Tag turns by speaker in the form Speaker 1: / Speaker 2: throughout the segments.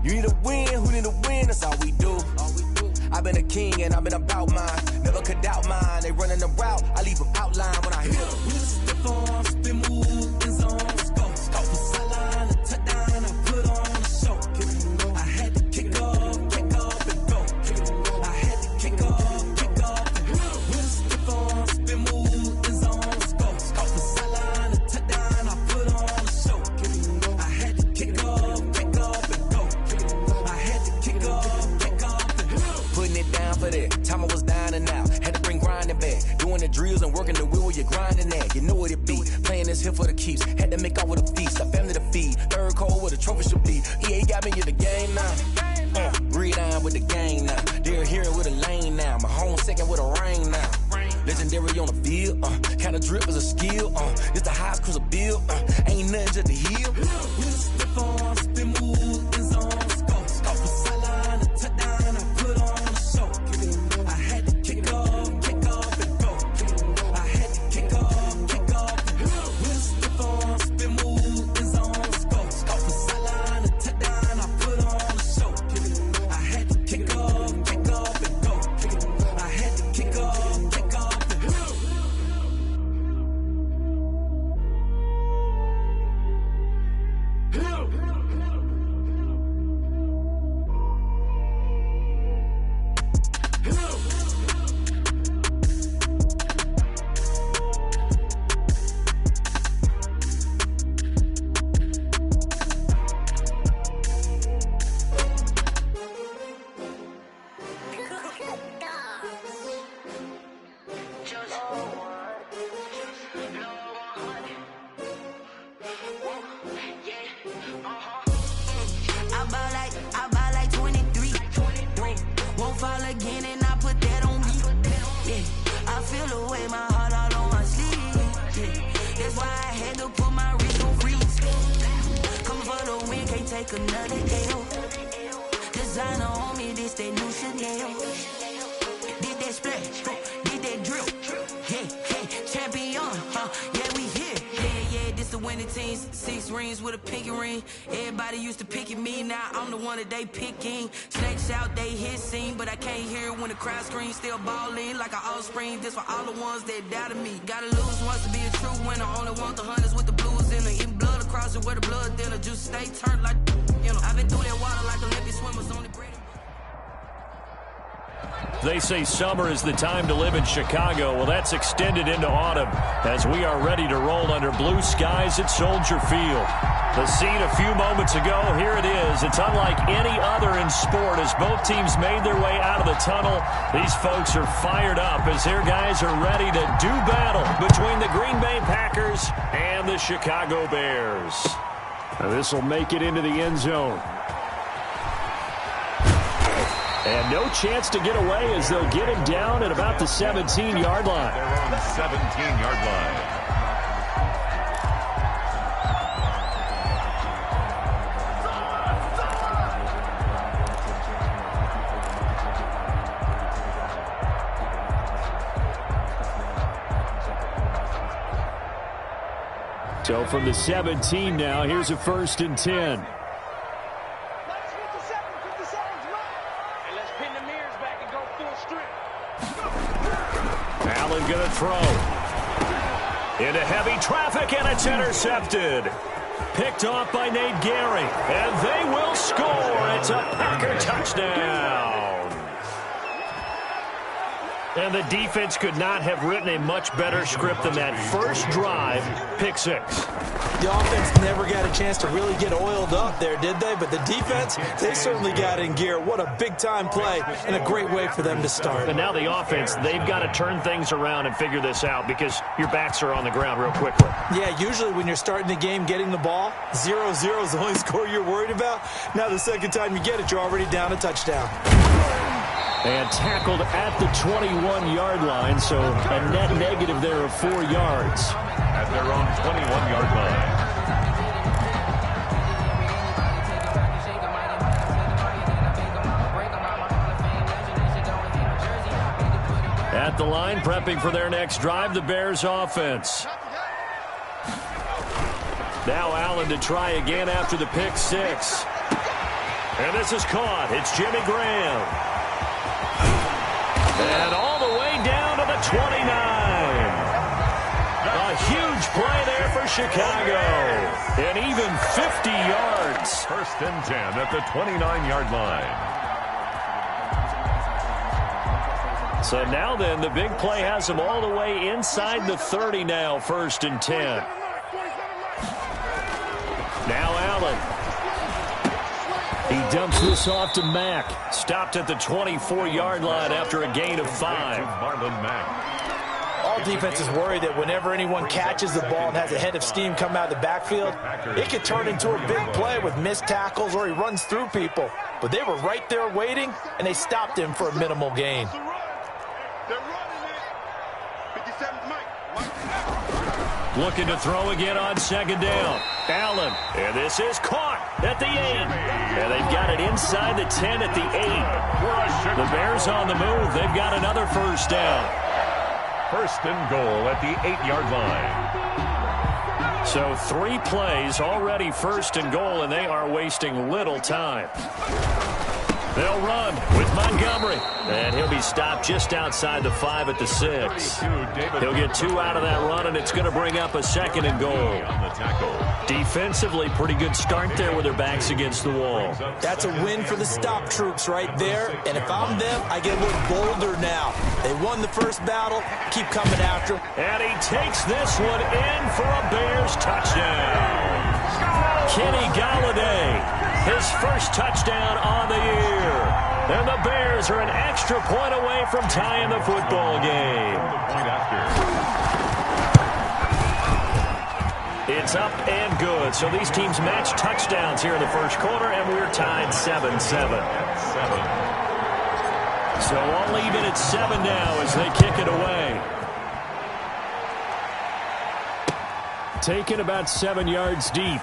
Speaker 1: You need a win, who need a win? That's all we do. I've been a king and I've been about mine. Never could doubt mine. They running the route, I leave them outline when I hit them. We just stiff on, spin move, in zone, let's go. Go for sideline, a touchdown, I put on a show. I had to kick off and go. I had to kick off and go. We just stiff on, spin move, in zone, let's go. Go for sideline, a touchdown, I put on a show. I had to kick off and go. I had to kick off and go. Putting it down for that. Time I was down and out. Had to bring grinding back. Doing the drills and working the wheel where you're grinding at. You know what it be. Playing this here for the keeps. Had to make out with a feast. A family to feed. Third cold where the trophy should be. EA got me in the game now. Breed on with the game now. They're here with a lane now. My home second with a rain now. Legendary on the field. Kinda drip is a skill. It's the highest cruiser bill. Ain't nothing just to heal. We just slip on, spin move, in zone, let's go. Go for sideline, a touchdown, I put on a show. I had to kick off and go. I had to kick off and go. We just slip on, spin move, in zone, let's go. Go for sideline, a touchdown, I put on a show. I had to kick off and go. I had to kick off and go.
Speaker 2: I buy like 23. Won't fall again and I put that on me. Yeah, I feel away my heart all on my sleeve. Yeah, that's why I had to put my wrist on freeze. Come for the win, can't take another L. Designer on me, this that new Chanel. Did that splash, did that drill. Yeah, champion, yeah, we here. Yeah, this the winning teams. 6 rings with a pinky ring. Everybody used to picking me, now I'm the one that they picking. Snakes out, they hit scene, but I can't hear it when the crowd screams. Still ballin' like an offspring. This for all the ones that doubted me. Gotta lose once to be a true winner. Only want the hunters with the blues in it. Eating blood across it where the blood dinner. Juice stay turned like, you know. I've been through that water like Olympic swimmers on the bread.
Speaker 3: They say summer is the time to live in Chicago. Well, that's extended into autumn as we are ready to roll under blue skies at Soldier Field. The scene a few moments ago, here it is. It's unlike any other in sport as both teams made their way out of the tunnel. These folks are fired up as their guys are ready to do battle between the Green Bay Packers and the Chicago Bears. Now, this will make it into the end zone. And no chance to get away as they'll get him down at about the 17-yard line.
Speaker 4: They're on the 17-yard line.
Speaker 3: So from the 17 now, here's a 1st and 10. Allen going to throw. Into heavy traffic, and it's intercepted. Picked off by Nate Gary, and they will score. It's a Packer touchdown. And the defense could not have written a much better script than that first drive, pick 6.
Speaker 5: The offense never got a chance to really get oiled up there, did they? But the defense, they certainly got in gear. What a big-time play and a great way for them to start.
Speaker 3: And now the offense, they've got to turn things around and figure this out because your backs are on the ground real quickly.
Speaker 5: Yeah, usually when you're starting the game getting the ball, 0-0 is the only score you're worried about. Now the second time you get it, you're already down a touchdown.
Speaker 3: And tackled at the 21-yard line, so a net negative there of 4 yards.
Speaker 4: At their own 21-yard line.
Speaker 3: At the line, prepping for their next drive, the Bears offense. Now Allen to try again after the pick 6. And this is caught. It's Jimmy Graham. And all the way down to the 29. A huge play there for Chicago. And even 50 yards.
Speaker 4: 1st and 10 at the 29-yard line.
Speaker 3: So now then, the big play has him all the way inside the 30 now, 1st and 10. Now Allen. He dumps this off to Mack. Stopped at the 24-yard line after a gain of 5.
Speaker 4: Marlon Mack.
Speaker 5: All defenses worry that whenever anyone catches the ball and has a head of steam come out of the backfield, it could turn into a big play with missed tackles or he runs through people. But they were right there waiting, and they stopped him for a minimal gain.
Speaker 3: Looking to throw again on 2nd down. Allen. And this is caught at the 8. And they've got it inside the 10 at the 8. The Bears on the move. They've got another 1st down.
Speaker 4: 1st and goal at the 8-yard line.
Speaker 3: So 3 plays already 1st and goal, and they are wasting little time. They'll run with Montgomery. And he'll be stopped just outside the 5 at the 6. He'll get 2 out of that run, and it's going to bring up a 2nd and goal. Defensively, pretty good start there with their backs against the wall.
Speaker 5: That's a win for the stop troops right there. And if I'm them, I get a little bolder now. They won the first battle. Keep coming after them.
Speaker 3: And he takes this one in for a Bears touchdown. Kenny Golladay, his first touchdown on the year. And the Bears are an extra point away from tying the football game. It's up and good. So these teams match touchdowns here in the 1st quarter, and we're tied 7-7. So all even at 7 now as they kick it away. Taken about 7 yards deep.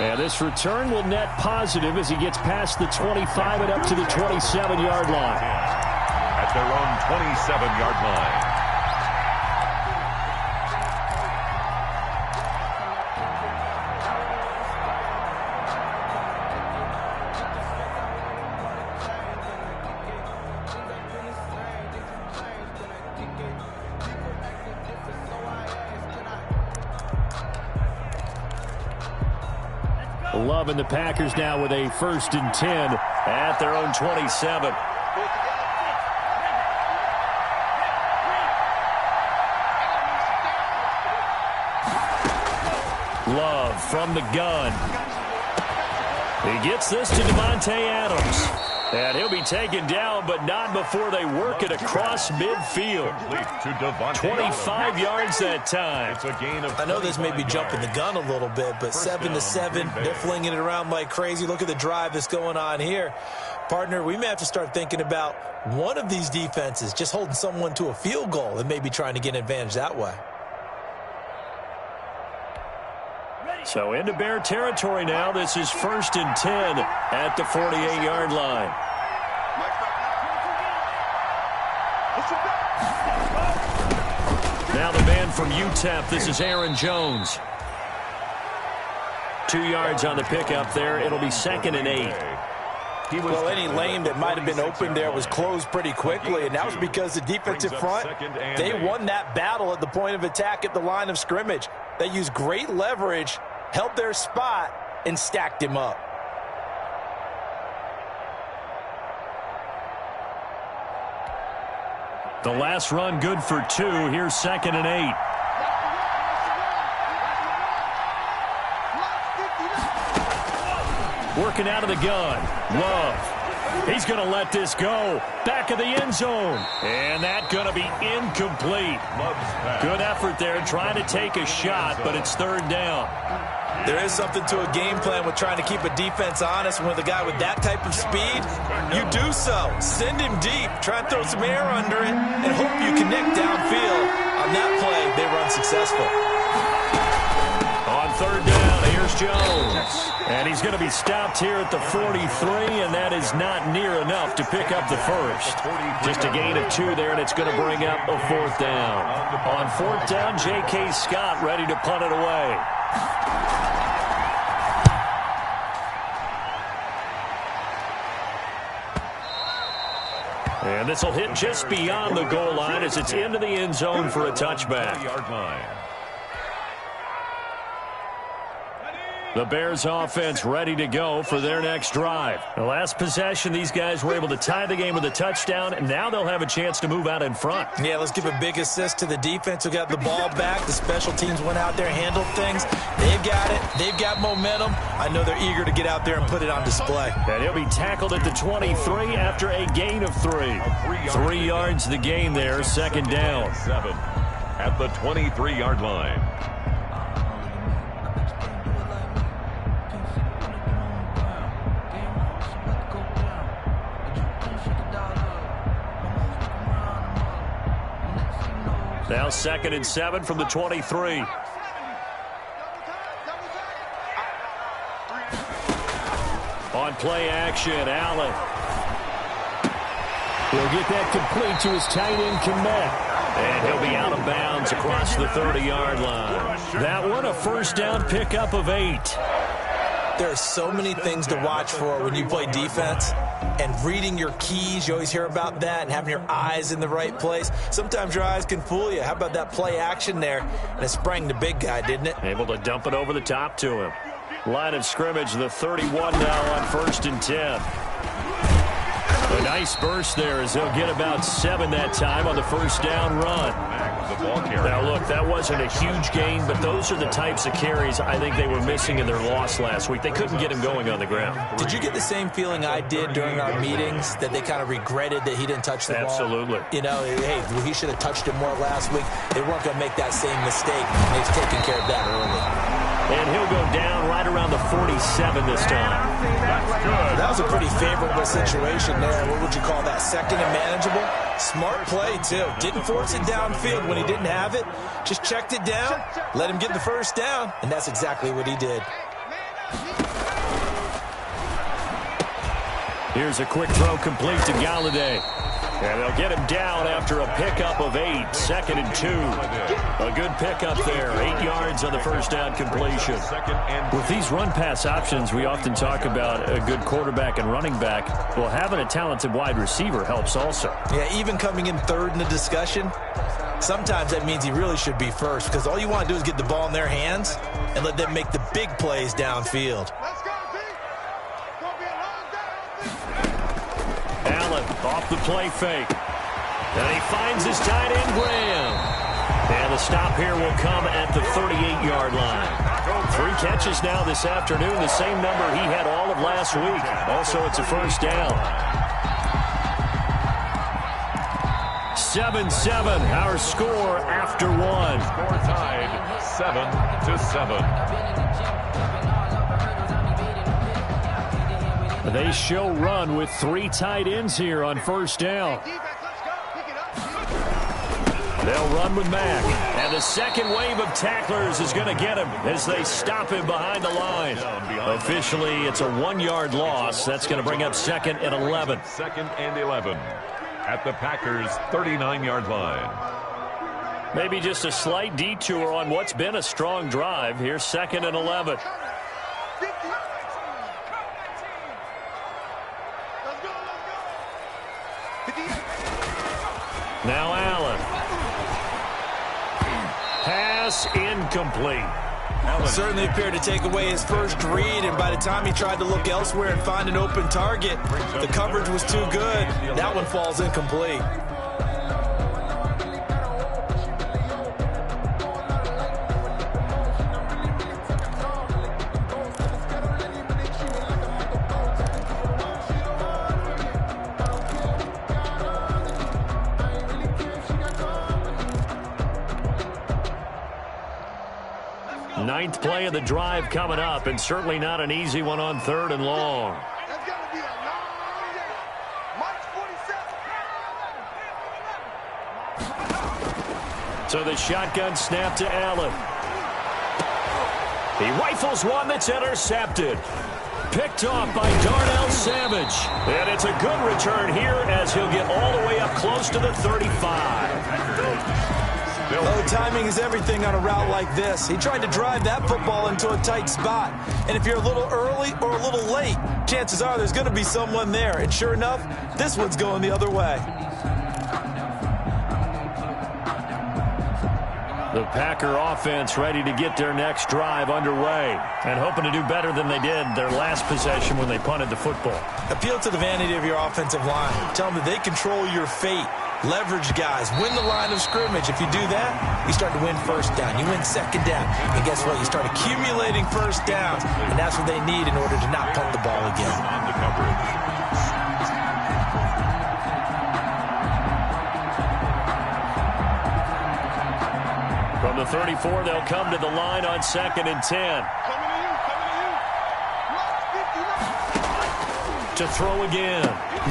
Speaker 3: And this return will net positive as he gets past the 25 and up to the 27-yard line.
Speaker 4: At their own 27-yard line.
Speaker 3: Loving the Packers now with a 1st and 10 at their own 27. Love from the gun. He gets this to Devontae Adams. And he'll be taken down, but not before they work it across midfield. 25 yards that time.
Speaker 5: I know this may be jumping the gun a little bit, but 7-7, they're flinging it around like crazy. Look at the drive that's going on here. Partner, we may have to start thinking about one of these defenses just holding someone to a field goal and maybe trying to get an advantage that way.
Speaker 3: So into Bear territory now. This is 1st and 10 at the 48-yard line. Now the man from UTEP. This is Aaron Jones. 2 yards on the pickup there. It'll be 2nd and 8.
Speaker 5: Well, any lane that might have been open there was closed pretty quickly, and that was because the defensive front, they won that battle at the point of attack at the line of scrimmage. They used great leverage, held their spot, and stacked him up.
Speaker 3: The last run good for 2. Here's 2nd and 8. Working out of the gun. Love. He's going to let this go. Back of the end zone. And that's going to be incomplete. Good effort there trying to take a shot, but it's 3rd down.
Speaker 5: There is something to a game plan with trying to keep a defense honest. When with a guy with that type of speed, you do so. Send him deep. Try and throw some air under it and hope you connect downfield. On that play, they run successful.
Speaker 3: On 3rd down, here's Jones. And he's going to be stopped here at the 43, and that is not near enough to pick up the first. Just a gain of 2 there, and it's going to bring up a 4th down. On 4th down, J.K. Scott ready to punt it away. And this will hit just beyond the goal line as it's into the end zone for a touchback. The Bears offense ready to go for their next drive. The last possession, these guys were able to tie the game with a touchdown, and now they'll have a chance to move out in front.
Speaker 5: Yeah, let's give a big assist to the defense who got the ball back. The special teams went out there, handled things. They've got it. They've got momentum. I know they're eager to get out there and put it on display.
Speaker 3: And he'll be tackled at the 23 after a gain of 3. 3 yards the gain there, second down.
Speaker 4: 7 at the 23-yard line.
Speaker 3: Now 2nd and 7 from the 23. On play action, Allen.
Speaker 6: He'll get that complete to his tight end, Komet.
Speaker 3: And he'll be out of bounds across the 30-yard line. That one, a first down pickup of 8.
Speaker 5: There are so many things to watch for when you play defense. And reading your keys, you always hear about that, and having your eyes in the right place. Sometimes your eyes can fool you. How about that play action there? And it sprang the big guy, didn't it?
Speaker 3: Able to dump it over the top to him. Line of scrimmage, the 31 now on 1st and 10. A nice burst there as they'll get about 7 that time on the first down run. Now, look, that wasn't a huge gain, but those are the types of carries I think they were missing in their loss last week. They couldn't get him going on the ground.
Speaker 5: Did you get the same feeling I did during our meetings, that they kind of regretted that he didn't touch the ball?
Speaker 3: Absolutely.
Speaker 5: You know, hey, he should have touched it more last week. They weren't going to make that same mistake. They've taken care of that early.
Speaker 3: And he'll go down right around the 47 this time.
Speaker 5: That was a pretty favorable situation there. What would you call that? Second and manageable? Smart play, too. Didn't force it downfield when he didn't have it. Just checked it down, let him get the first down, and that's exactly what he did.
Speaker 3: Here's a quick throw complete to Galladay. And they'll get him down after a pickup of 8, 2nd and 2. A good pickup there, 8 yards on the first down completion. With these run-pass options, we often talk about a good quarterback and running back. Well, having a talented wide receiver helps also.
Speaker 5: Yeah, even coming in third in the discussion, sometimes that means he really should be first, because all you want to do is get the ball in their hands and let them make the big plays downfield.
Speaker 3: Allen off the play fake. And he finds his tight end, Graham. And the stop here will come at the 38-yard line. 3 catches now this afternoon, the same number he had all of last week. Also, it's a first down. 7-7, our score after 1.
Speaker 4: Score tied 7-7.
Speaker 3: They show run with 3 tight ends here on first down. They'll run with Mack. And the second wave of tacklers is going to get him as they stop him behind the line. Officially, it's a 1-yard loss. That's going to bring up 2nd and 11.
Speaker 4: 2nd and 11 at the Packers' 39-yard line.
Speaker 3: Maybe just a slight detour on what's been a strong drive. Here's 2nd and 11. Now Allen. Pass incomplete.
Speaker 5: Certainly appeared to take away his first read, and by the time he tried to look elsewhere and find an open target, the coverage was too good. That one falls incomplete.
Speaker 3: Ninth play of the drive coming up, and certainly not an easy one on 3rd and long. So the shotgun snap to Allen. He rifles one that's intercepted. Picked off by Darnell Savage. And it's a good return here as he'll get all the way up close to the 35.
Speaker 5: Oh, timing is everything on a route like this. He tried to drive that football into a tight spot. And if you're a little early or a little late, chances are there's going to be someone there. And sure enough, this one's going the other way.
Speaker 3: The Packer offense ready to get their next drive underway and hoping to do better than they did their last possession when they punted the football.
Speaker 5: Appeal to the vanity of your offensive line. Tell them that they control your fate. Leverage guys. Win the line of scrimmage. If you do that, you start to win first down. You win second down. And guess what? You start accumulating first downs. And that's what they need in order to not punt the ball again.
Speaker 4: On the coverage.
Speaker 3: From the 34, they'll come to the line on 2nd and 10. To throw again.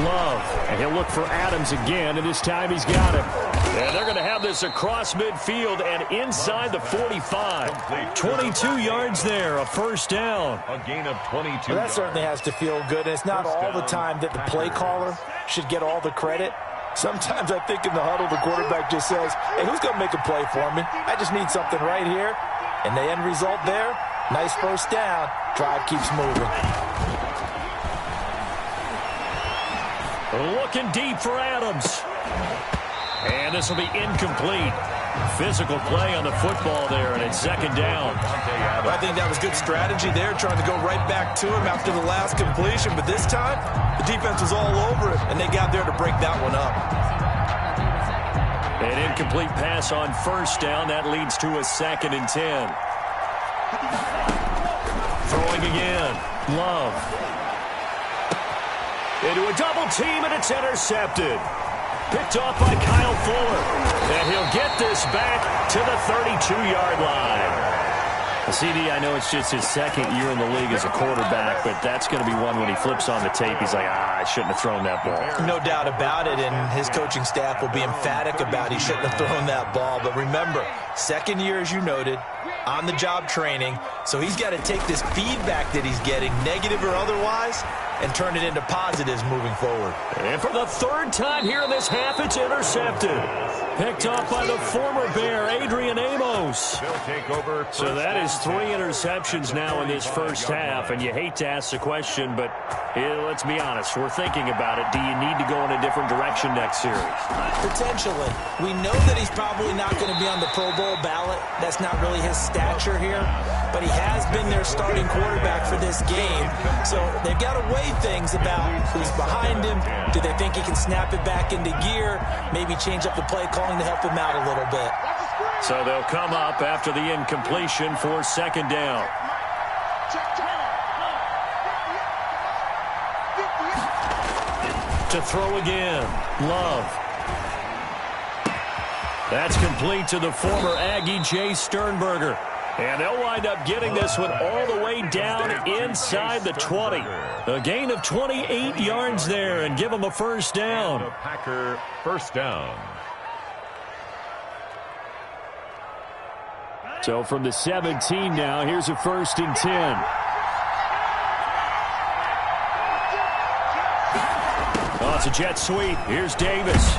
Speaker 3: Love. And he'll look for Adams again, and this time he's got him. And they're going to have this across midfield and inside the 45. 22 yards there, a first down.
Speaker 4: A gain of 22.
Speaker 5: Well, that certainly has to feel good. And it's not all the time that the play caller should get all the credit. Sometimes I think in the huddle, the quarterback just says, hey, who's going to make a play for me? I just need something right here. And the end result there, nice first down. Drive keeps moving.
Speaker 3: Looking deep for Adams. And this will be incomplete. Physical play on the football there, and it's 2nd down.
Speaker 5: I think that was good strategy there, trying to go right back to him after the last completion. But this time, the defense was all over it, and they got there to break that one up.
Speaker 3: An incomplete pass on first down. That leads to a 2nd and 10. Throwing again. Love. Into a double team, and it's intercepted. Picked off by Kyle Fuller. And he'll get this back to the 32-yard line. CD, I know it's just his 2nd year in the league as a quarterback, but that's going to be one when he flips on the tape. He's like, I shouldn't have thrown that ball.
Speaker 5: No doubt about it, and his coaching staff will be emphatic about he shouldn't have thrown that ball. But remember, 2nd year, as you noted, on-the-job training. So he's got to take this feedback that he's getting, negative or otherwise, and turn it into positives moving forward.
Speaker 3: And for the 3rd time here in this half, it's intercepted. Picked off by the former Bear, Adrian Amos. So that is 3 interceptions now in this first half, and you hate to ask the question, but let's be honest, we're thinking about it. Do you need to go in a different direction next series?
Speaker 5: Potentially. We know that he's probably not going to be on the Pro Bowl ballot. That's not really his stature here, but he has been their starting quarterback for this game. So they've got to weigh things about who's behind him. Do they think he can snap it back into gear? Maybe change up the play calling to help him out a little bit.
Speaker 3: So they'll come up after the incompletion for 2nd down. To throw again. Love. That's complete to the former Aggie, Jay Sternberger. And they'll wind up getting this one all the way down inside the 20. A gain of 28 yards there and give them a first down.
Speaker 4: The Packer first down.
Speaker 3: So from the 17 now, here's a 1st and 10. Oh, it's a jet sweep. Here's Davis.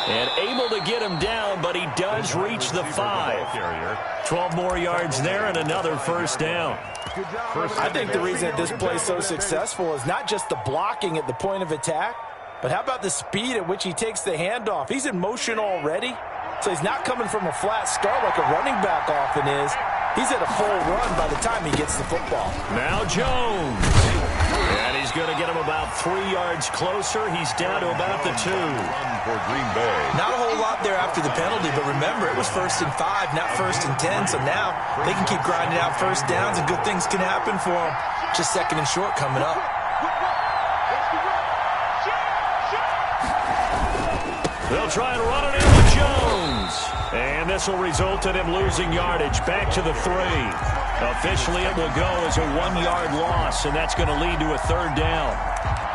Speaker 3: And able to get him down, but he does reach the 5. 12 more yards there and another first down.
Speaker 5: I think the reason that this play is so successful is not just the blocking at the point of attack, but how about the speed at which he takes the handoff? He's in motion already, so he's not coming from a flat start like a running back often is. He's at a full run by the time he gets the football.
Speaker 3: Now Jones. And he's going to get him about 3 yards closer. He's down to about the 2.
Speaker 4: For Green Bay.
Speaker 5: Not a whole lot there after the penalty, but remember, it was 1st and 5, not 1st and 10. So now they can keep grinding out first downs, and good things can happen for them. Just 2nd and short coming up.
Speaker 3: They'll try and run it in with Jones. And this will result in him losing yardage back to the 3. Officially, it will go as a 1-yard loss, and that's going to lead to a 3rd down.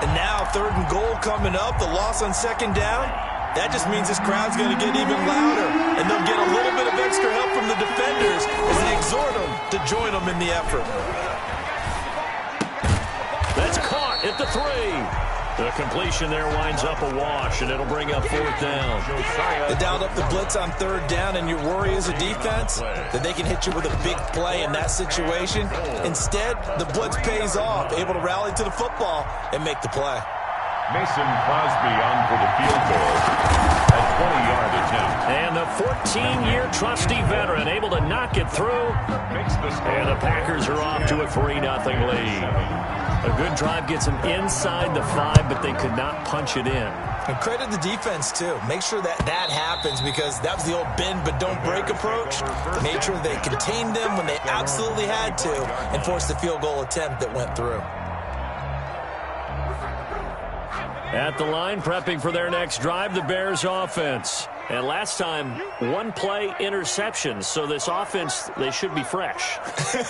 Speaker 5: And now 3rd and goal coming up, the loss on 2nd down. That just means this crowd's going to get even louder, and they'll get a little bit of extra help from the defenders as they exhort them to join them in the effort.
Speaker 3: That's caught at the 3. The completion there winds up a wash, and it'll bring up 4th down.
Speaker 5: They dialed up the blitz on 3rd down, and your worry as a defense that they can hit you with a big play in that situation. Instead, the blitz pays off, able to rally to the football and make the play.
Speaker 4: Mason Crosby on for the field goal at 20-yard attempt.
Speaker 3: And the 14-year trusty veteran able to knock it through. And the Packers are off to a 3-0 lead. A good drive gets them inside the 5, but they could not punch it in.
Speaker 5: And credit the defense, too. Make sure that happens, because that was the old bend but don't break approach. They made sure they contained them when they absolutely had to and forced the field goal attempt that went through.
Speaker 3: At the line, prepping for their next drive, the Bears offense. And last time, 1-play interceptions. So this offense, they should be fresh.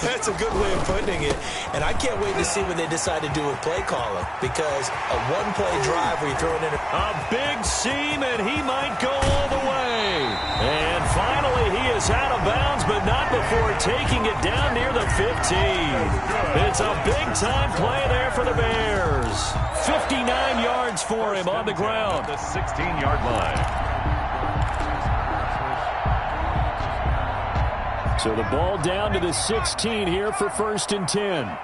Speaker 5: That's a good way of putting it. And I can't wait to see what they decide to do with play calling, because a 1-play drive where you throw it in
Speaker 3: a big seam, and he might go all the way. And finally, he is out of bounds, but not before taking it down near the 15. It's a big-time play there for the Bears. 59 yards for him on the ground.
Speaker 4: The 16-yard line.
Speaker 6: So the ball down to the 16 here for 1st and 10.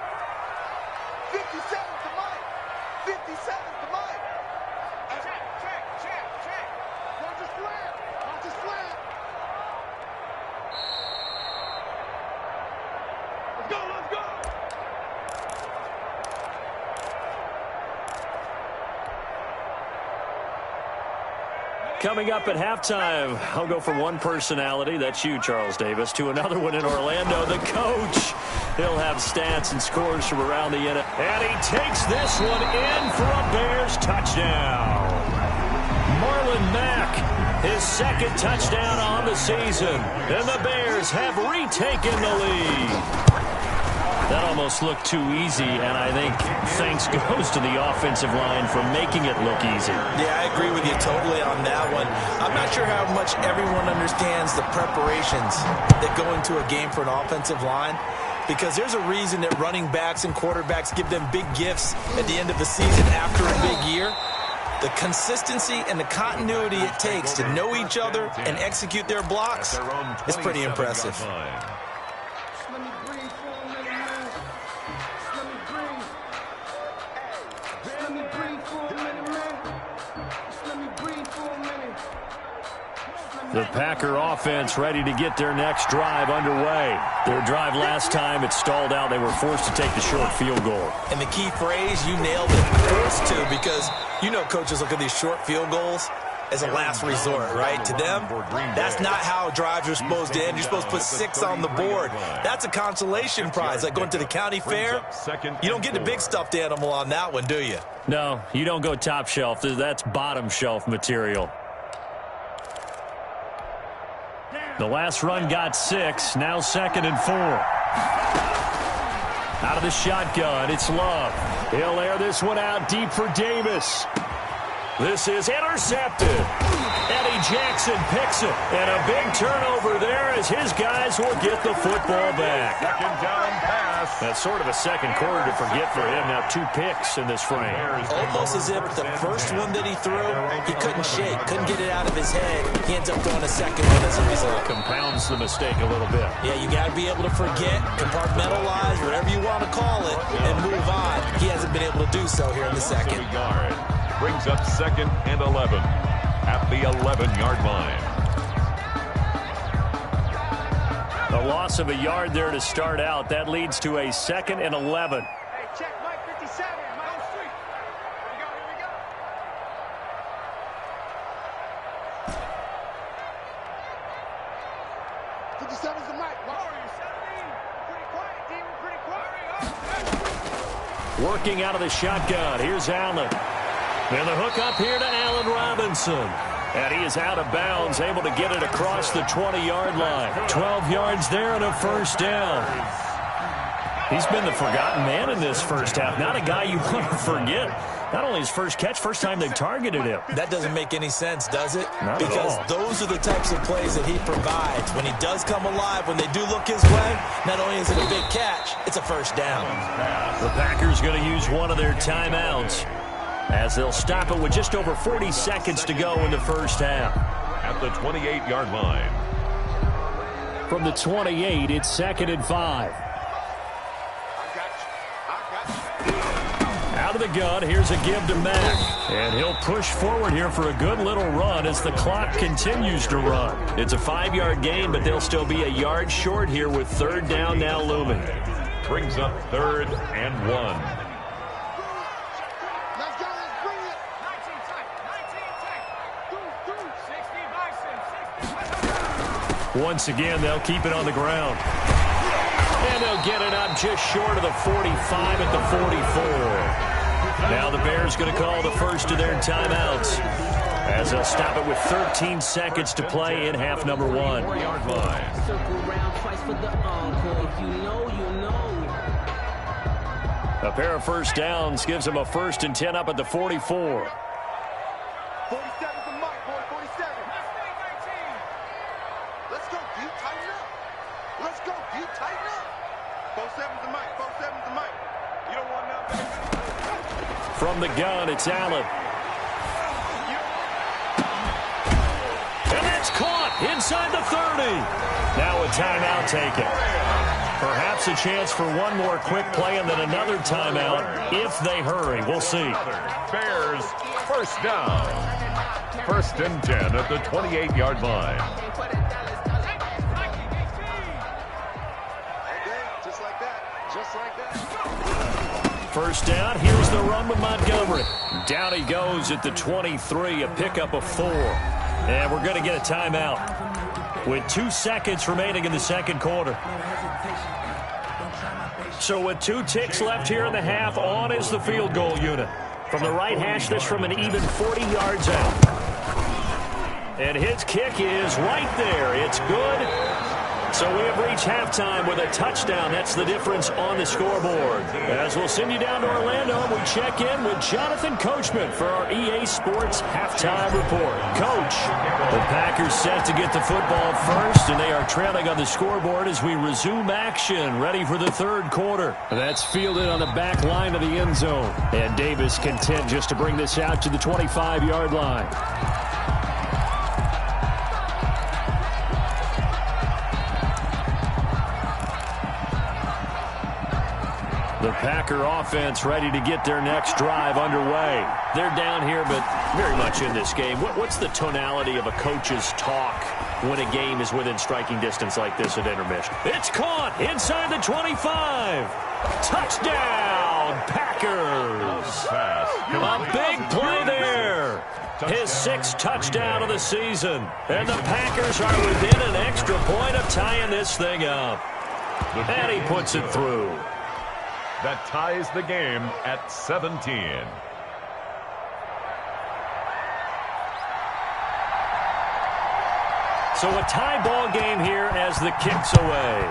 Speaker 7: 57 to Mike. 57 to Mike. Check. Watch his flat. Let's go.
Speaker 3: Coming up at halftime, I'll go from one personality, that's you, Charles Davis, to another one in Orlando, the coach. He'll have stats and scores from around the end. And he takes this one in for a Bears touchdown. Marlon Mack, his 2nd touchdown on the season. And the Bears have retaken the lead. That almost looked too easy, and I think thanks goes to the offensive line for making it look easy.
Speaker 5: Yeah, I agree with you totally on that one. I'm not sure how much everyone understands the preparations that go into a game for an offensive line, because there's a reason that running backs and quarterbacks give them big gifts at the end of the season after a big year. The consistency and the continuity it takes to know each other and execute their blocks is pretty impressive.
Speaker 3: The Packer offense ready to get their next drive underway. Their drive last time, it stalled out. They were forced to take the short field goal.
Speaker 5: And the key phrase, you nailed it, forced to, because you know coaches look at these short field goals as a last resort, right? To them, that's not how drives are supposed to end. You're supposed to put 6 on the board. That's a consolation prize, like going to the county fair. You don't get the big stuffed animal on that one, do you?
Speaker 3: No, you don't go top shelf. That's bottom shelf material. The last run got 6, now 2nd and 4. Out of the shotgun, it's Love. He'll air this one out deep for Davis. This is intercepted. Eddie Jackson picks it. And a big turnover there as his guys will get the football back.
Speaker 4: 2nd down pass.
Speaker 3: That's sort of a second quarter to forget for him. Now 2 picks in this frame.
Speaker 5: Almost as if the first one that he threw, he couldn't shake, couldn't get it out of his head. He ends up throwing a second one as a result.
Speaker 3: Compounds the mistake a little bit.
Speaker 5: Yeah, you got to be able to forget, compartmentalize, whatever you want to call it, and move on. He hasn't been able to do so here in the second.
Speaker 4: Brings up 2nd and 11 at the 11-yard line.
Speaker 3: A loss of a yard there to start out. That leads to a 2nd and 11.
Speaker 7: Hey, check Mike 57. Mike Street. Here we go. 57's the Mike. Where are you, 17? Pretty quiet, D. We're pretty quiet.
Speaker 3: Working out of the shotgun. Here's Allen. And the hook up here to Allen Robinson. And he is out of bounds, able to get it across the 20-yard line. 12 yards there and a 1st down. He's been the forgotten man in this first half. Not a guy you want to forget. Not only his first catch, first time they've targeted him.
Speaker 5: That doesn't make any sense, does it?
Speaker 3: Not
Speaker 5: because
Speaker 3: at all.
Speaker 5: Those are the types of plays that he provides. When he does come alive, when they do look his way, not only is it a big catch, it's a 1st down.
Speaker 3: The Packers going to use one of their timeouts. as they'll stop it with just over 40 seconds to go in the first half.
Speaker 4: At the 28-yard line.
Speaker 6: From the 28, it's 2nd and 5.
Speaker 3: Out of the gun, here's a give to Mack. And he'll push forward here for a good little run as the clock continues to run. It's a 5-yard gain, but they'll still be a yard short here with 3rd down now looming.
Speaker 4: Brings up 3rd and 1.
Speaker 7: Let's go, let's bring it. 19 take.
Speaker 3: Once again, they'll keep it on the ground. And they'll get it up just short of the 45 at the 44. Now the Bears going to call the first of their timeouts as they'll stop it with 13 seconds to play in half number 1.
Speaker 4: 4-yard line.
Speaker 3: A pair of first downs gives them a 1st and 10 up at the 44.
Speaker 7: 47's the mic, boy, 47. Let's go, D, tighten up. Let's go, D, tighten up. 47's the mic, 47's the mic. You don't want nothing.
Speaker 3: From the gun, it's Allen. And that's caught inside the 30. Now a timeout taken. Perhaps a chance for one more quick play and then another timeout if they hurry. We'll see.
Speaker 4: Bears, first down. 1st and 10 at the 28-yard line.
Speaker 7: Just like that, just like that.
Speaker 3: First down, here's the run with Montgomery. Down he goes at the 23, a pickup of 4. And we're going to get a timeout with 2 seconds remaining in the second quarter. So with 2 ticks left here in the half, on is the field goal unit. From the right hash, this from an even 40 yards out. And his kick is right there. It's good. So we have reached halftime with a touchdown. That's the difference on the scoreboard. As we'll send you down to Orlando, we check in with Jonathan Coachman for our EA Sports Halftime Report. Coach, the Packers set to get the football first, and they are trailing on the scoreboard as we resume action, ready for the 3rd quarter.
Speaker 6: That's fielded on the back line of the end zone.
Speaker 3: And Davis content just to bring this out to the 25-yard line. The Packer offense ready to get their next drive underway. They're down here, but very much in this game. What's the tonality of a coach's talk when a game is within striking distance like this at intermission? It's caught inside the 25. Touchdown, Packers. A big play there. His 6th touchdown of the season. And the Packers are within an extra point of tying this thing up. And he puts it through.
Speaker 4: That ties the game at 17.
Speaker 3: So a tie ball game here as the kick's away.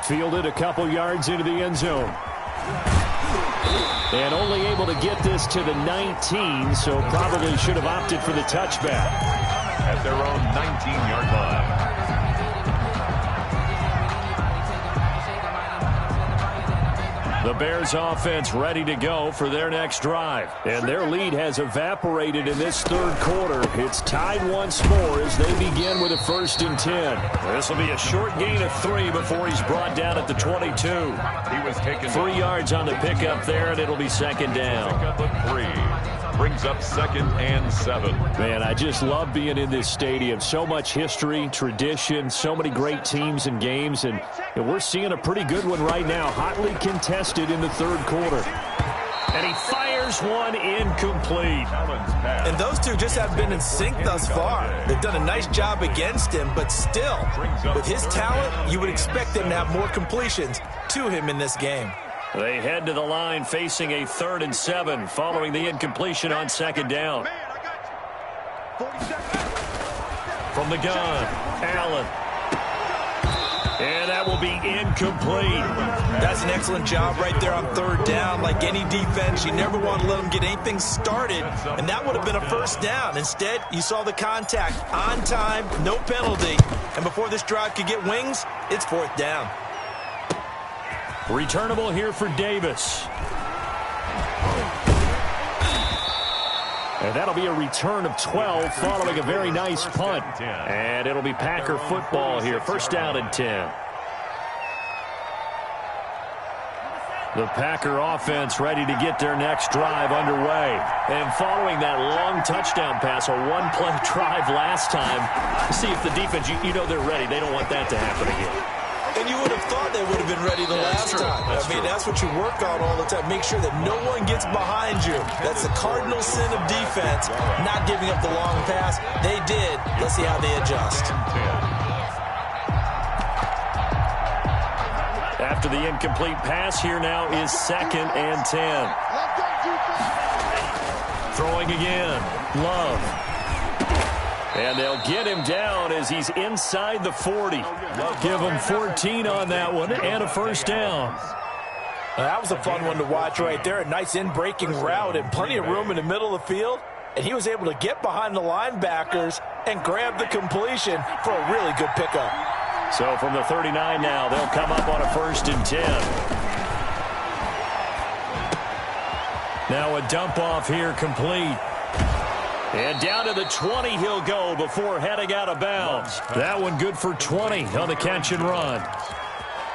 Speaker 6: Fielded a couple yards into the end zone. And only able to get this to the 19, so probably should have opted for the touchback.
Speaker 4: At their own 19-yard line.
Speaker 3: The Bears offense ready to go for their next drive. And their lead has evaporated in this 3rd quarter. It's tied once more as they begin with a 1st and 10. This will be a short gain of 3 before he's brought down at the 22.
Speaker 4: He was taken
Speaker 3: 3 yards on the pickup there, and it'll be 2nd down.
Speaker 4: Pickup of 3. Brings up 2nd and 7.
Speaker 3: Man, I just love being in this stadium. So much history, tradition, so many great teams and games, and we're seeing a pretty good one right now, hotly contested in the 3rd quarter. And he fires one incomplete.
Speaker 5: And those two just have been in sync thus far. They've done a nice job against him, but still, with his talent, you would expect them to have more completions to him in this game.
Speaker 3: They head to the line facing a 3rd and 7 following the incompletion on 2nd down. From the gun, Allen. And that will be incomplete.
Speaker 5: That's an excellent job right there on 3rd down. Like any defense, you never want to let them get anything started, and that would have been a 1st down. Instead, you saw the contact on time, no penalty, and before this drive could get wings, it's 4th down.
Speaker 3: Returnable here for Davis. And that'll be a return of 12 following a very nice punt. And it'll be Packer football here. First down and 10. The Packer offense ready to get their next drive underway. And following that long touchdown pass, a one-play drive last time, see if the defense, you know they're ready. They don't want that to happen again.
Speaker 5: And you would have thought they would have been ready the last time. That's what you work on all the time. Make sure that no one gets behind you. That's the cardinal sin of defense, not giving up the long pass. They did. Let's see how they adjust.
Speaker 3: After the incomplete pass, here now is 2nd and 10. Throwing again. Love. And they'll get him down as he's inside the 40. Give him 14 on that one and a first down.
Speaker 5: That was a fun one to watch right there. A nice in-breaking route and plenty of room in the middle of the field. And he was able to get behind the linebackers and grab the completion for a really good pickup.
Speaker 3: So from the 39 now, they'll come up on a 1st and 10. Now a dump off here complete. And down to the 20 he'll go before heading out of bounds. That one good for 20 on the catch and run.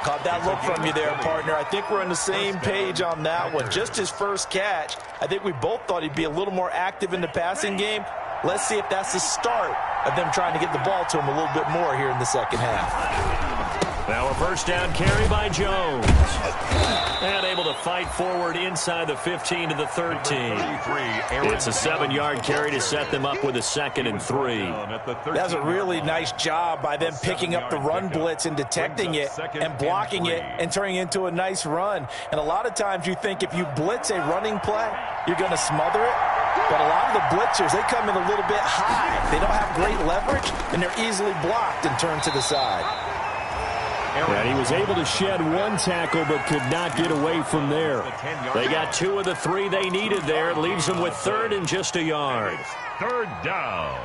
Speaker 5: Caught that look from you there, partner. I think we're on the same page on that one. Just his first catch. I think we both thought he'd be a little more active in the passing game. Let's see if that's the start of them trying to get the ball to him a little bit more here in the second half.
Speaker 3: Now a first down carry by Jones. And able to fight forward inside the 15 to the 13. It's a 7-yard carry to set them up with a 2nd and 3.
Speaker 5: That's a really nice job by them picking up the run blitz and detecting it and blocking it and turning it into a nice run. And a lot of times you think if you blitz a running play, you're going to smother it. But a lot of the blitzers, they come in a little bit high. They don't have great leverage, and they're easily blocked and turned to the side.
Speaker 3: And he was able to shed one tackle but could not get away from there. They got 2 of the 3 they needed there. Leaves them with 3rd and just a yard.
Speaker 4: 3rd down.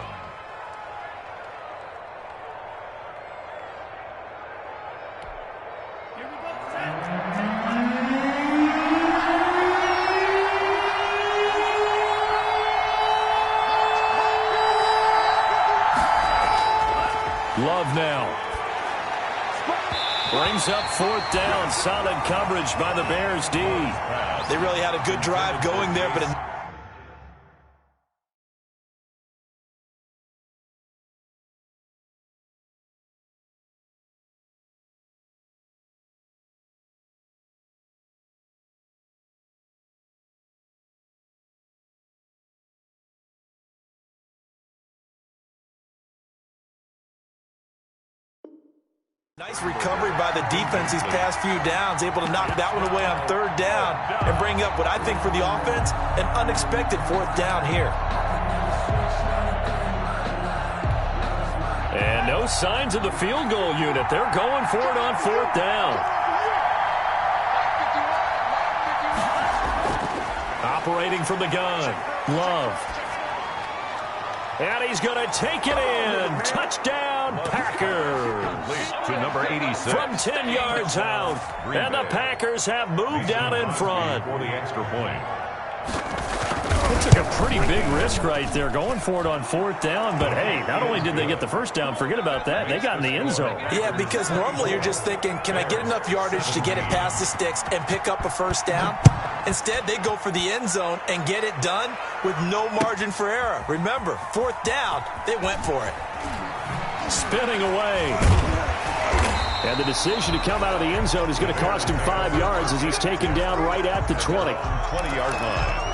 Speaker 3: Love now. Brings up 4th down. Solid coverage by the Bears D.
Speaker 5: They really had a good drive going there, but nice recovery by the defense these past few downs, able to knock that one away on 3rd down and bring up what I think for the offense, an unexpected 4th down here.
Speaker 3: And no signs of the field goal unit. They're going for it on 4th down. Operating from the gun. Love. And he's going to take it in. Touchdown, Packers.
Speaker 4: To number 86.
Speaker 3: From 10 yards out. And the Packers have moved out in front.
Speaker 4: For the extra point.
Speaker 3: They took a pretty big risk right there going for it on 4th down. But, hey, not only did they get the first down, forget about that, they got in the end zone.
Speaker 5: Yeah, because normally you're just thinking, can I get enough yardage to get it past the sticks and pick up a first down? Instead, they go for the end zone and get it done with no margin for error. Remember, 4th down, they went for it.
Speaker 3: Spinning away. And the decision to come out of the end zone is going to cost him 5 yards as he's taken down right at the 20.
Speaker 4: 20-yard line.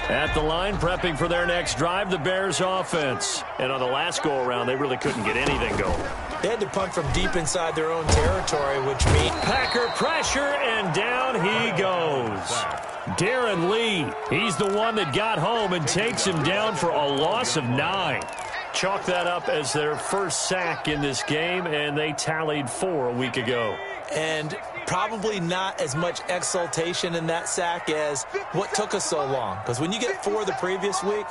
Speaker 3: At the line, prepping for their next drive, the Bears offense. And on the last go-around, they really couldn't get anything going.
Speaker 5: They had to punt from deep inside their own territory, which means
Speaker 3: Packer pressure, and down he goes. Darren Lee, he's the one that got home and takes him down for a loss of 9. chalk that up as their first sack in this game, and they tallied 4 a week ago.
Speaker 5: And probably not as much exultation in that sack as what took us so long. Because when you get 4 the previous week,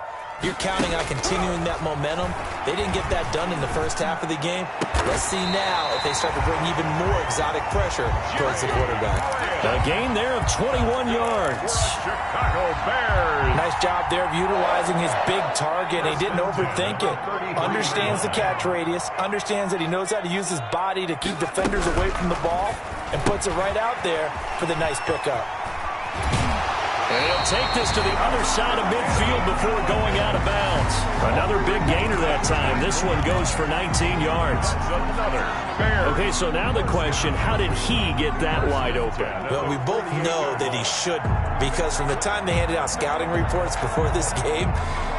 Speaker 5: you're counting on continuing that momentum. They didn't get that done in the first half of the game. Let's see now if they start to bring even more exotic pressure towards the quarterback.
Speaker 3: A gain there of 21 yards.
Speaker 4: Chicago Bears.
Speaker 5: Nice job there of utilizing his big target. He didn't overthink it. Understands the catch radius. Understands that he knows how to use his body to keep defenders away from the ball. And puts it right out there for the nice pickup.
Speaker 3: And he'll take this to the other side of midfield before going out of bounds. Another big gainer that time. This one goes for 19 yards. Okay, so now the question, how did he get that wide open?
Speaker 5: Well, we both know that he shouldn't, because from the time they handed out scouting reports before this game,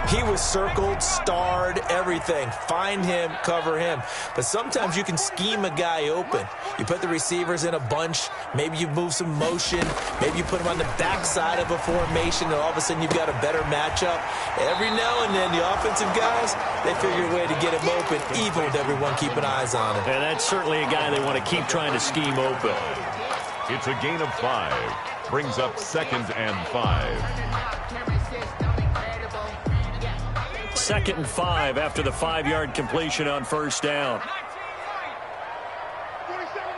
Speaker 5: he was circled, starred, everything. Find him, cover him. But sometimes you can scheme a guy open. You put the receivers in a bunch. Maybe you move some motion. Maybe you put them on the backside of a formation, and all of a sudden you've got a better matchup. Every now and then, the offensive guys, they figure a way to get him open, even with everyone keeping eyes on him.
Speaker 3: And that's certainly a guy they want to keep trying to scheme open.
Speaker 4: It's a gain of 5. Brings up 2nd and 5.
Speaker 3: 2nd and 5 after the 5-yard completion on first down.
Speaker 7: 47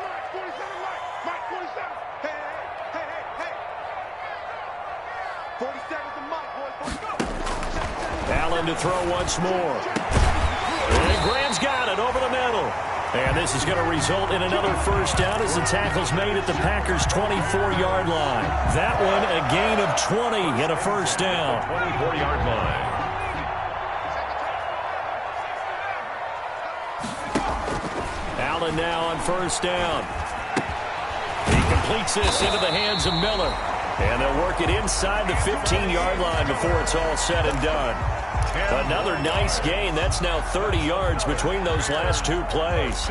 Speaker 7: Mike, 47. Hey. 47's the Mike, boys.
Speaker 3: Allen to throw once more. And Graham's got it over the middle. And this is going to result in another first down as the tackle's made at the Packers' 24-yard line. That one a gain of 20 and a first down.
Speaker 4: 24-yard line.
Speaker 3: Allen now on first down. He completes this into the hands of Miller. And they'll work it inside the 15-yard line before it's all said and done. Another nice gain. That's now 30 yards between those last 2 plays.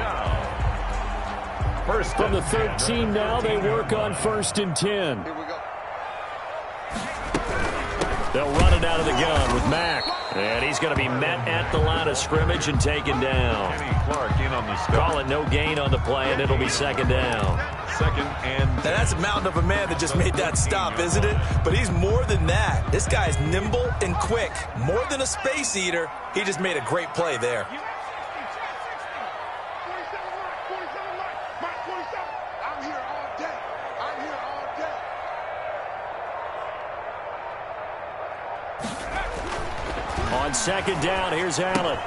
Speaker 6: From the 13 now, they work on 1st and 10.
Speaker 7: Here we go.
Speaker 3: They'll run it out of the gun with Mack. And he's going to be met at the line of scrimmage and taken down.
Speaker 4: Clark in on the stop.
Speaker 3: Call it no gain on the play, and it'll be 2nd down.
Speaker 4: 2nd and 10.
Speaker 5: And that's a mountain of a man that just made that stop, isn't it? But he's more than that. This guy's nimble and quick. More than a space eater. He just made a great play there.
Speaker 7: 47 Mike, 47. I'm here all day.
Speaker 3: On 2nd down, here's Allen.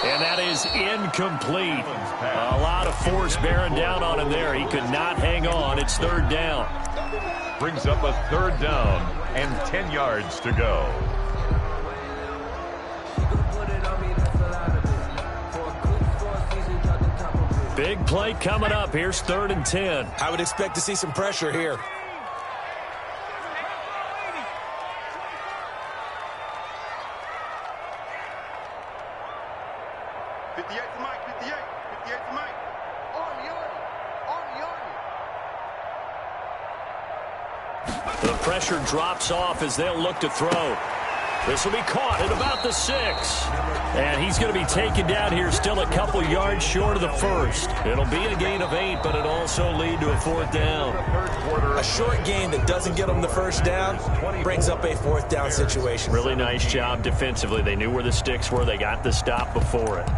Speaker 3: And that is incomplete. A lot of force bearing down on him there. He could not hang on. It's 3rd down.
Speaker 4: Brings up a 3rd down and 10 yards to go.
Speaker 3: Big play coming up. Here's 3rd and 10.
Speaker 5: I would expect to see some pressure here.
Speaker 3: The pressure drops off as they'll look to throw. This will be caught at about the 6. And he's going to be taken down here still a couple yards short of the 1st. It'll be a gain of 8, but it'll also lead to a 4th down.
Speaker 5: A short gain that doesn't get them the first down brings up a 4th down situation.
Speaker 3: Really nice job defensively. They knew where the sticks were. They got the stop before it.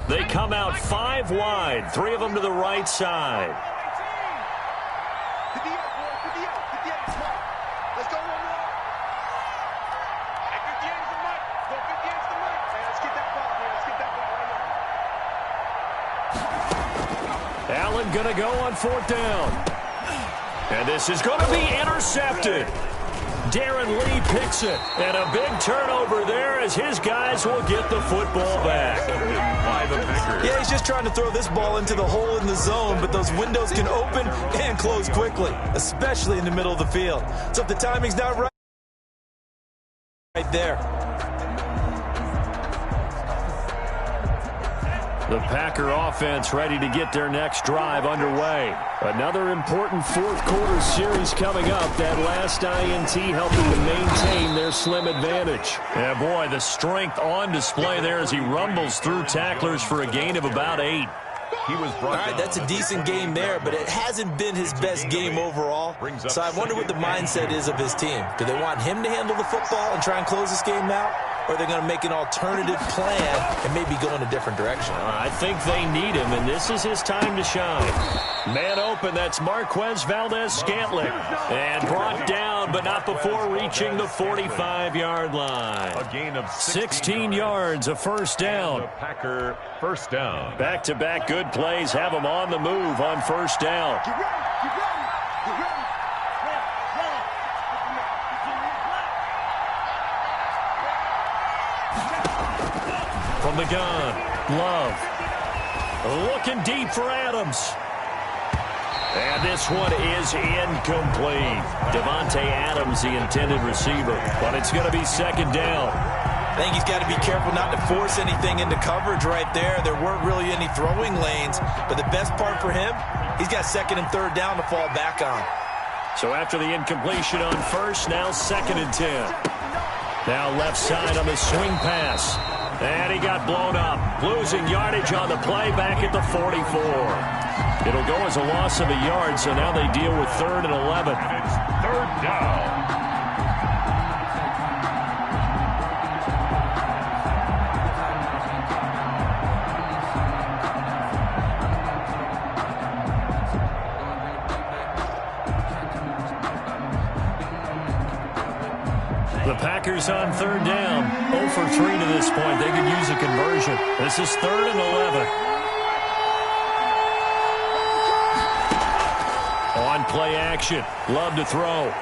Speaker 3: They come out 5 wide, 3 of them to the right side.
Speaker 7: Let's go one more. At 58 is the Mike. Go 58 is the Mike. Hey, let's get that ball, man. Let's get that ball right now.
Speaker 3: Allen going to go on 4th down. And this is going to be intercepted. Darren Lee picks it. And a big turnover there as his guys will get the football back.
Speaker 5: Yeah, he's just trying to throw this ball into the hole in the zone, but those windows can open and close quickly, especially in the middle of the field. So if the timing's not right there.
Speaker 3: The Packer offense ready to get their next drive underway. Another important fourth-quarter series coming up. That last INT helping to maintain their slim advantage. Yeah, boy, the strength on display there as he rumbles through tacklers for a gain of about 8.
Speaker 5: All right, that's a decent game there, but it hasn't been his best game overall. So I wonder what the mindset is of his team. Do they want him to handle the football and try and close this game out? Or are they going to make an alternative plan and maybe go in a different direction?
Speaker 3: I think they need him, and this is his time to shine. Man open, that's Marquez Valdez-Scantling. And brought down, but not before reaching the 45-yard line.
Speaker 4: A gain of
Speaker 3: 16 yards, a first down.
Speaker 4: The Packer first down.
Speaker 3: Back-to-back good plays have him on the move on first down. From the gun, Love. Looking deep for Adams. And this one is incomplete. Devontae Adams, the intended receiver. But it's going to be second down.
Speaker 5: I think he's got to be careful not to force anything into coverage right there. There weren't really any throwing lanes. But the best part for him, he's got second and third down to fall back on.
Speaker 3: So after the incompletion on first, now second and 10. Now left side on the swing pass. And he got blown up. Losing yardage on the play back at the 44. It'll go as a loss of a yard, so now they deal with 3rd and 11.
Speaker 4: And it's third down.
Speaker 3: The Packers on third down. 0 for 3 to this point. They could use a conversion. This is 3rd and 11. On play action. Love to throw.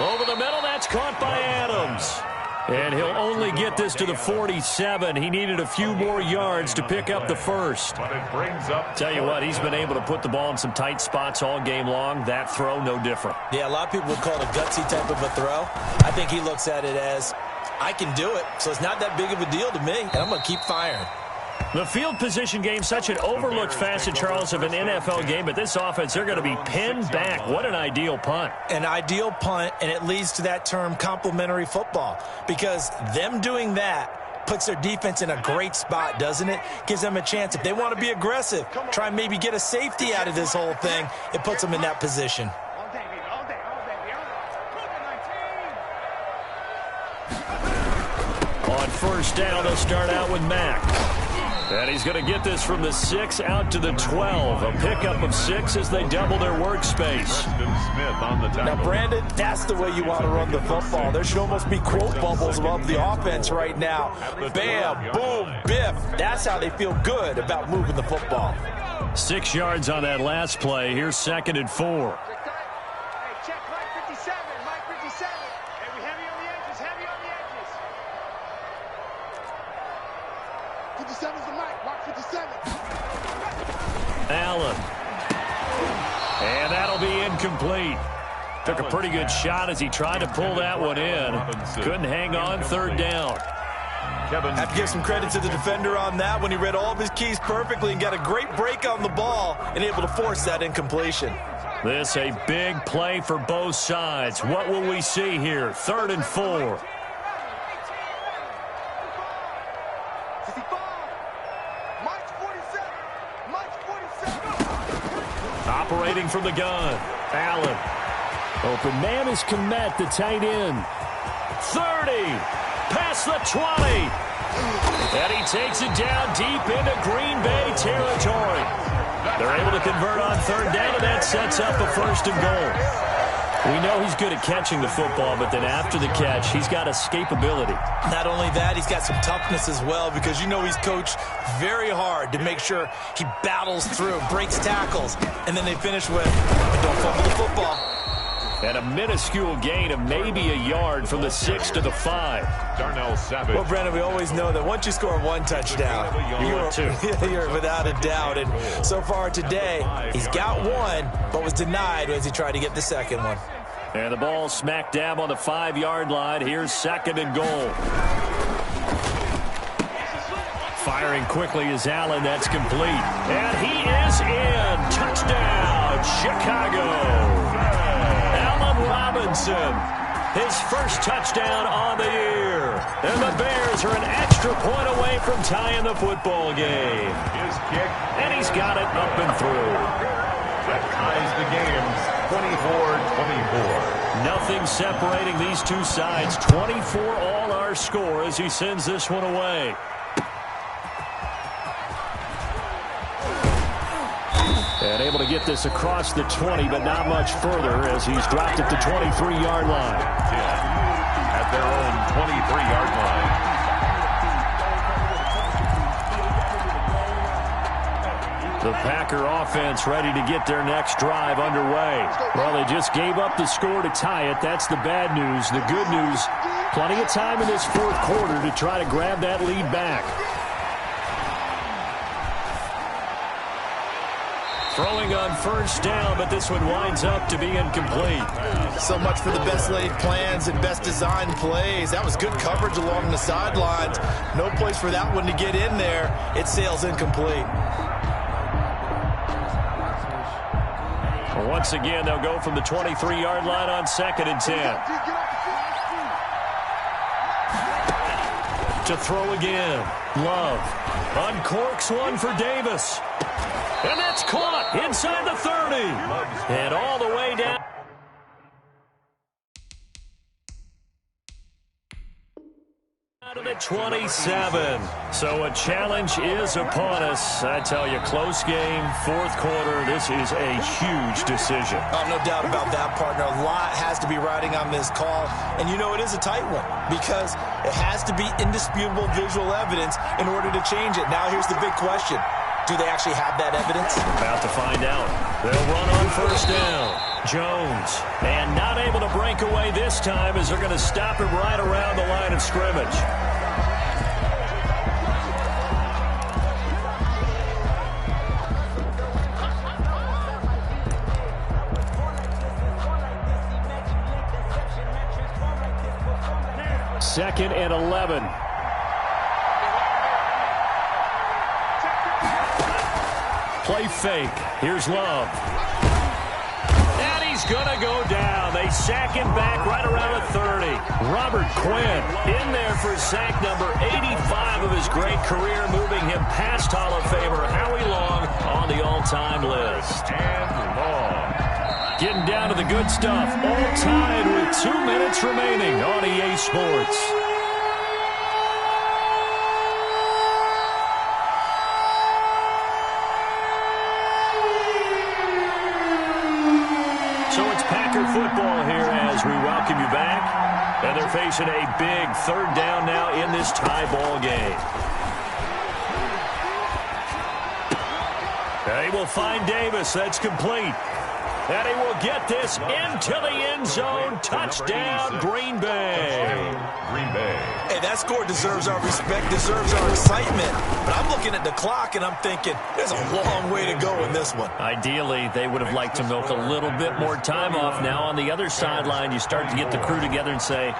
Speaker 3: Over the middle. That's caught by Adams. And he'll only get this to the 47. He needed a few more yards to pick up the first.
Speaker 4: But it brings up.
Speaker 3: Tell you what, he's been able to put the ball in some tight spots all game long. That throw, no different.
Speaker 5: Yeah, a lot of people would call it a gutsy type of a throw. I think he looks at it as, I can do it, so it's not that big of a deal to me, and I'm going to keep firing.
Speaker 3: The field position game, such an overlooked facet, Charles, of an NFL game, but this offense, they're going to be pinned back. What an ideal punt.
Speaker 5: An ideal punt, and it leads to that term complementary football, because them doing that puts their defense in a great spot, doesn't it? Gives them a chance. If they want to be aggressive, try and maybe get a safety out of this whole thing, it puts them in that position.
Speaker 3: On first down, they'll start out with Mack. And he's going to get this from the 6 out to the 12. A pickup of 6 as they double their workspace.
Speaker 4: Smith on the tackle.
Speaker 5: Now, Brandon, that's the way you want to run the football. There should almost be quote bubbles above the offense right now. Bam, boom, biff. That's how they feel good about moving the football.
Speaker 3: 6 yards on that last play. Here's 2nd and 4.
Speaker 7: Check Mike 57, Mike 57. Hey, we heavy on the edges, heavy on the edges. 57's the mic, Mark 57.
Speaker 3: Allen. And that'll be incomplete. Took a pretty good shot as he tried to pull that one in. Couldn't hang on, 3rd down.
Speaker 5: Have to give some credit to the defender on that when he read all of his keys perfectly and got a great break on the ball and able to force that incompletion.
Speaker 3: This a big play for both sides. What will we see here? 3rd and 4. Operating from the gun. Allen. Open man is Kmet, the tight end. 30. Past the 20. And he takes it down deep into Green Bay territory. They're able to convert on 3rd down, and that sets up a 1st and goal. We know he's good at catching the football, but then after the catch, he's got escapability.
Speaker 5: Not only that, he's got some toughness as well, because you know he's coached very hard to make sure he battles through, breaks tackles, and then they finish with, don't fumble the football.
Speaker 3: And a minuscule gain of maybe a yard from the 6 to the 5.
Speaker 4: Darnell Savage.
Speaker 5: Well, Brandon, we always know that once you score 1 touchdown, you're without a doubt. And so far today, he's got 1, but was denied as he tried to get the 2nd one.
Speaker 3: And the ball smack dab on the 5-yard line. Here's 2nd and goal. Firing quickly is Allen. That's complete. And he is in. Touchdown, Chicago. Allen Robinson, his first touchdown on the year. And the Bears are an extra point away from tying the football game.
Speaker 4: His kick.
Speaker 3: And he's got it up and through.
Speaker 4: That ties the game 24-24.
Speaker 3: Nothing separating these two sides. 24 all our score as he sends this one away. And able to get this across the 20, but not much further as he's dropped at the 23-yard line.
Speaker 4: At their own 23-yard line.
Speaker 3: The Packer offense ready to get their next drive underway. Well, they just gave up the score to tie it. That's the bad news. The good news, plenty of time in this fourth quarter to try to grab that lead back. Throwing on first down, but this one winds up to be incomplete.
Speaker 5: So much for the best laid plans and best designed plays. That was good coverage along the sidelines. No place for that one to get in there. It sails incomplete.
Speaker 3: Well, once again, they'll go from the 23-yard line on 2nd and 10. To throw again. Love uncorks one for Davis. And that's caught inside the 30. And all the way down. To the 27. So a challenge is upon us. I tell you, close game, fourth quarter. This is a huge decision.
Speaker 5: Oh, no doubt about that, partner. A lot has to be riding on this call. And you know it is a tight one because it has to be indisputable visual evidence in order to change it. Now here's the big question. Do they actually have that evidence?
Speaker 3: About to find out. They'll run on first down. Jones. And not able to break away this time as they're going to stop him right around the line of scrimmage. Second and 11. Play fake. Here's Love. And he's going to go down. They sack him back right around the 30. Robert Quinn in there for sack number 85 of his great career, moving him past Hall of Famer Howie Long on the all-time list.
Speaker 4: And Long.
Speaker 3: Getting down to the good stuff. All tied with 2 minutes remaining on EA Sports. Football here as we welcome you back. And they're facing a big third down now in this tie ball game. They will find Davis. That's complete. And he will get this into the end zone. Touchdown, Green Bay.
Speaker 4: Green Bay.
Speaker 5: Hey, that score deserves our respect, deserves our excitement. But I'm looking at the clock, and I'm thinking, there's a long way to go in this one.
Speaker 3: Ideally, they would have liked to milk a little bit more time off. Now, on the other sideline, you start to get the crew together and say,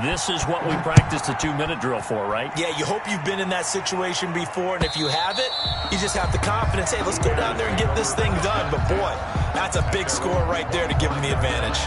Speaker 3: this is what we practiced the 2-minute drill for, right?
Speaker 5: Yeah, you hope you've been in that situation before, and if you haven't, you just have the confidence, hey, let's go down there and get this thing done. But, boy, that's a big score right there to give them the advantage.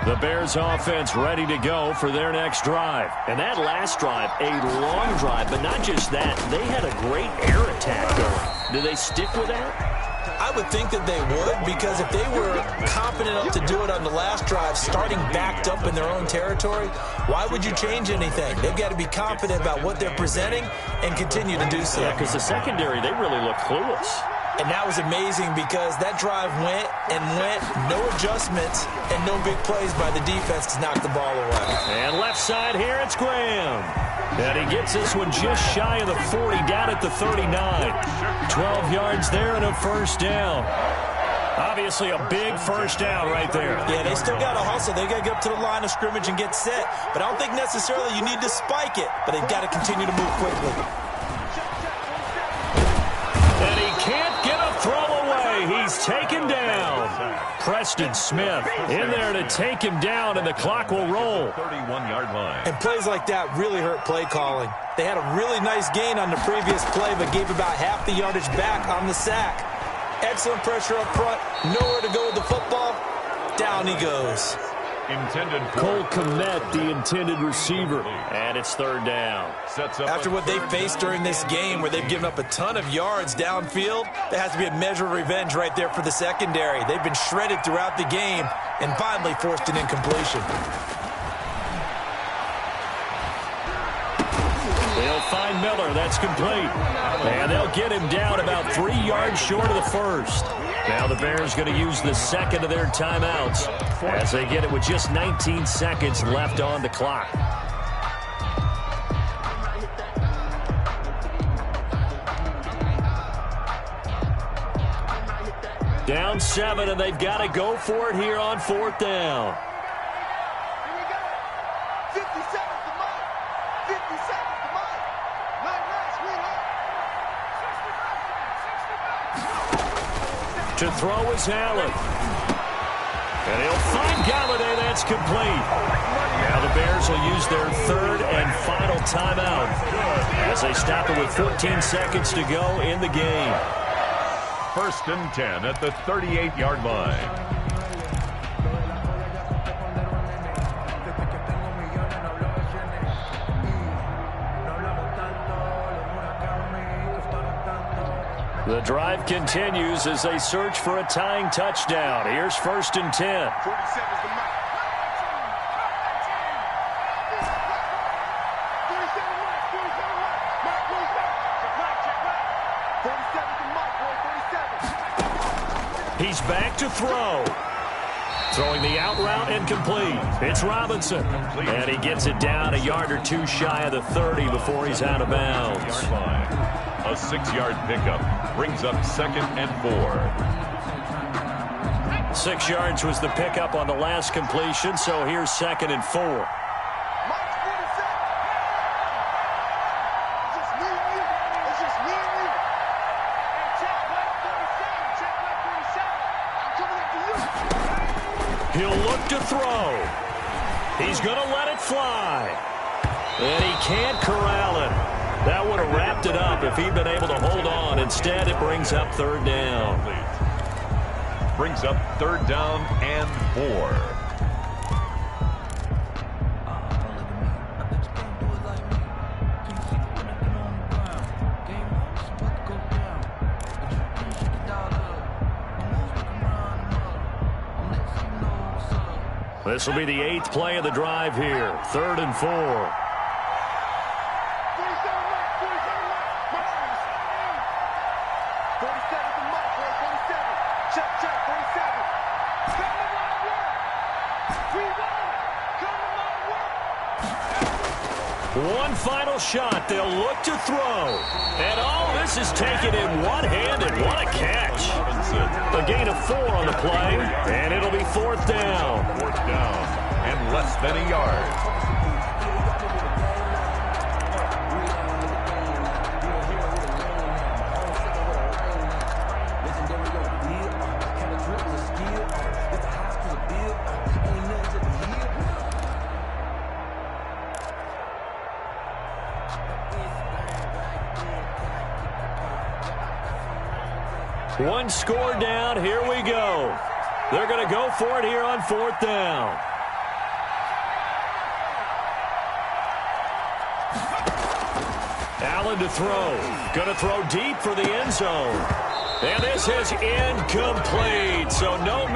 Speaker 3: The Bears offense ready to go for their next drive. And that last drive, a long drive, but not just that. They had a great air attack going. Do they stick with that?
Speaker 5: I would think that they would, because if they were confident enough to do it on the last drive, starting backed up in their own territory, why would you change anything? They've got to be confident about what they're presenting and continue to do so.
Speaker 3: Yeah, because the secondary, they really look clueless.
Speaker 5: And that was amazing because that drive went and went, no adjustments and no big plays by the defense to knock the ball away.
Speaker 3: And left side here, it's Graham. And he gets this one just shy of the 40, down at the 39. 12 yards there and a first down. Obviously a big first down right there.
Speaker 5: Yeah, they still got to hustle. They got to get up to the line of scrimmage and get set. But I don't think necessarily you need to spike it, but they've got to continue to move quickly.
Speaker 3: And he can't get a throw away. He's taken down. Preston Smith in there to take him down, and the clock will roll.
Speaker 4: 31-yard line.
Speaker 5: And plays like that really hurt play calling. They had a really nice gain on the previous play, but gave about half the yardage back on the sack. Excellent pressure up front. Nowhere to go with the football. Down he goes.
Speaker 4: Intended for
Speaker 3: Cole Kmet, the intended receiver. And it's third down.
Speaker 5: After what they faced during this game, where they've given up a ton of yards downfield, there has to be a measure of revenge right there for the secondary. They've been shredded throughout the game and finally forced an incompletion.
Speaker 3: They'll find Miller. That's complete. And they'll get him down about 3 yards short of the first. Now the Bears going to use the second of their timeouts as they get it with just 19 seconds left on the clock. Down 7, and they've got to go for it here on fourth down. To throw is Allen. And he'll find Galladay. That's complete. Now the Bears will use their third and final timeout as they stop it with 14 seconds to go in the game.
Speaker 4: 1st and 10 at the 38-yard line.
Speaker 3: The drive continues as they search for a tying touchdown. Here's 1st and 10.
Speaker 7: 47's the mic. 47 mic. 47 mic. Mark, where's that? Check right. 47's the mic, boy. 47.
Speaker 3: He's back to throw. Throwing the out route incomplete. It's Robinson. And he gets it down a yard or two shy of the 30 before he's out of bounds.
Speaker 4: A 6-yard pickup brings up 2nd and 4.
Speaker 3: 6 yards was the pickup on the last completion, so here's 2nd and 4.
Speaker 7: Mike's 47. It's just me and you. It's just me and you. Check right 47. Check right 47. I'm coming after you.
Speaker 3: He'll look to throw. He's going to let it fly. And he can't corral it. That would have wrapped it up if he'd been able to hold on. Instead, it brings up third down.
Speaker 4: Brings up 3rd down and 4.
Speaker 3: This will be the 8th play of the drive here. 3rd and 4.
Speaker 7: 47's the mic, boy. 47. Check, 47. Come to my work. We won. Come to my work.
Speaker 3: One final shot. They'll look to throw. And all this is taken in one-handed. What a catch. A gain of 4 on the play, and it'll be 4th down.
Speaker 4: 4th down and less than a yard.
Speaker 3: One score down. Here we go. They're going to go for it here on 4th down. Allen to throw. Going to throw deep for the end zone. And this is incomplete. So no